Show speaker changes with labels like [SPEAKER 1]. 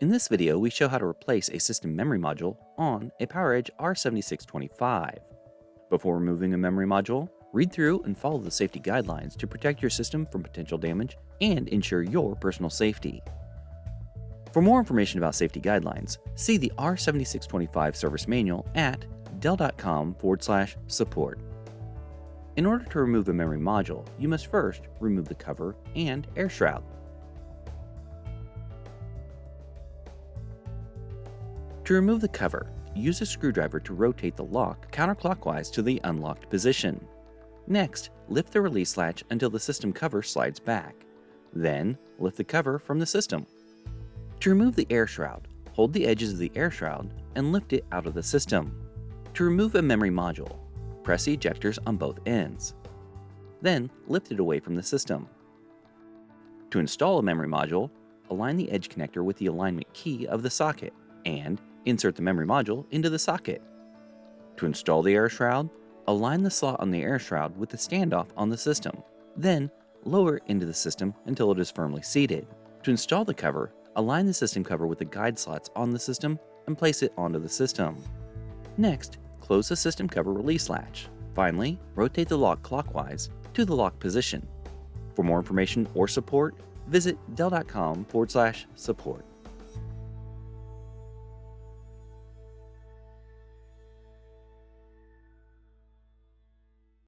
[SPEAKER 1] In this video, we show how to replace a system memory module on a PowerEdge R7625. Before removing a memory module, read through and follow the safety guidelines to protect your system from potential damage and ensure your personal safety. For more information about safety guidelines, see the R7625 service manual at dell.com/support. In order to remove a memory module, you must first remove the cover and air shroud. To remove the cover, use a screwdriver to rotate the lock counterclockwise to the unlocked position. Next, lift the release latch until the system cover slides back. Then, lift the cover from the system. To remove the air shroud, hold the edges of the air shroud and lift it out of the system. To remove a memory module, press the ejectors on both ends. Then, lift it away from the system. To install a memory module, align the edge connector with the alignment key of the socket and insert the memory module into the socket. To install the air shroud, align the slot on the air shroud with the standoff on the system. Then, lower it into the system until it is firmly seated. To install the cover, align the system cover with the guide slots on the system and place it onto the system. Next, close the system cover release latch. Finally, rotate the lock clockwise to the lock position. For more information or support, visit dell.com/support.